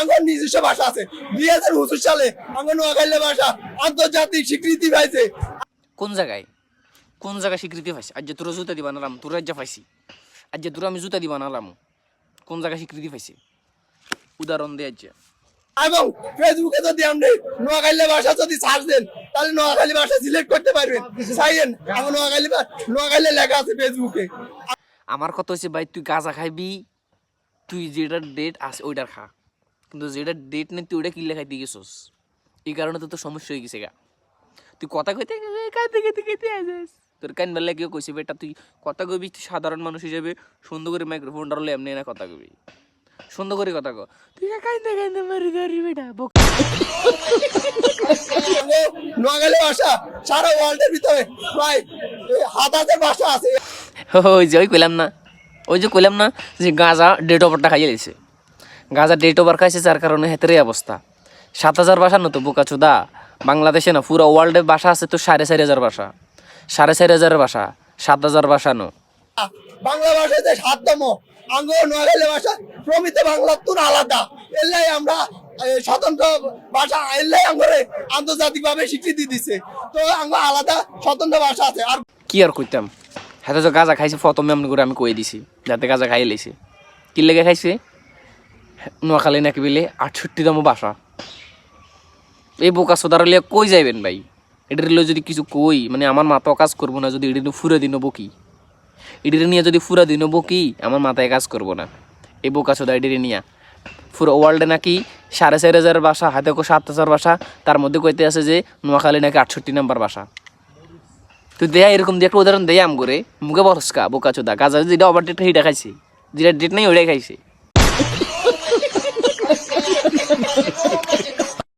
আমার নিজস্ব ভাষা আছে। 2019 সালে আমার নোয়াখালী ভাষা আন্তর্জাতিক স্বীকৃতি পাইছে। কোন জায়গায় স্বীকৃতি পাইছে? আজ যে তোরা জুতা দিবা নালাম, তোরা আজ পাইছি। আজ যে তোরা আমি জুতা দিবা নালাম, কোন জায়গায় স্বীকৃতি পাইছে? উদাহরণ দে আজ। এবং ফেসবুকে যদি আপনি নোয়াখালী ভাষা যদি সার্চ দেন তাহলে নোয়াখালী ভাষা সিলেক্ট করতে পারবেন। চাইেন আমার নোয়াখালী লেখা আছে ফেসবুকে। আমার কথা হচ্ছে ভাই, তুই গাঁজা খাইবি, তুই যেটার ডেট আছে ওইটার খা, কিন্তু যেটার ডেট নেই তুই ওইটা কিনলে খাইতে গেছিস, এই কারণে তো তোর সমস্যা হয়ে গেছে গা। তুই কথা কইতে খাইতে আসিস, তোর কান বেলা কেউ কইছে বেটা তুই কথা কইবি, তুই সাধারণ মানুষ হিসেবে সুন্দর করে মাইক্রোফোন ধরলে এমনি না কথা কইবি, সুন্দর করে কথা কো। তুই কাইন্দে মারি ধরি বেটা। নোয়াখালী ভাষা সারা ওয়ার্ল্ডের ভিতরে প্রায় 1000 ভাষা আছে। ওই যে ওই যে কইলাম না যে গাঁজা ডেট ওভারটা খাইয়ে লিছে, গাঁজা ডেট ওভার খাইছে, যার কারণে হেতেরই অবস্থা। 7000 ভাষা নতো বোকা চোদা, বাংলাদেশে না পুরো ওয়ার্ল্ডে ভাষা আছে তো 4500 ভাষা, 4500 ভাষা, 7000 ভাষা নো। বাংলা ভাষাতে 7তম আঙ্গ নোয়াখালী ভাষা প্রমিত বাংলা তুন আলাদা। এলাই আমরা স্বতন্ত্র ভাষা, এলাই আমরা আন্তর্জাতিকভাবে স্বীকৃতি দিছে। তো আঙ্গ আলাদা স্বতন্ত্র ভাষা আছে। আর কি আর কইতাম, হাতে তো গাঁজা খাইছে প্রথমে এমনি করে আমি কয়ে দিছি যাতে গাঁজা খাইয়ে লাইছে। কি লেগে খাইছে? নোয়াখালী নাকি বলে 68তম ভাষা। এই বোকা সোদার লিয়া কই যাইবেন ভাই? এটার লিয়ে যদি কিছু কই মানে আমার মাথাও কাজ করবো না, যদি এটা ফুরে দিন বকি, এডিরে নিয়ে যদি ফুরা দিন বকি আমার মাথায় কাজ করবো না। এই বোকা সোদা এডিরে নিয়ে পুরো ওয়ার্ল্ডে নাকি 4500 ভাষা, হাতে 7000 ভাষা, তার মধ্যে কইতে আছে যে নোয়াখালী নাকি 68 নম্বর ভাষা। তুই দেয়া এরকম দিয়ে একটা উদাহরণ দেয় আম করে মুখে বরসকা বোকা চোদা। গাজা যেটা ওভার ডেট সেইটা খাইছে, যেটা ডেট নেই ওইটাই খাইছে।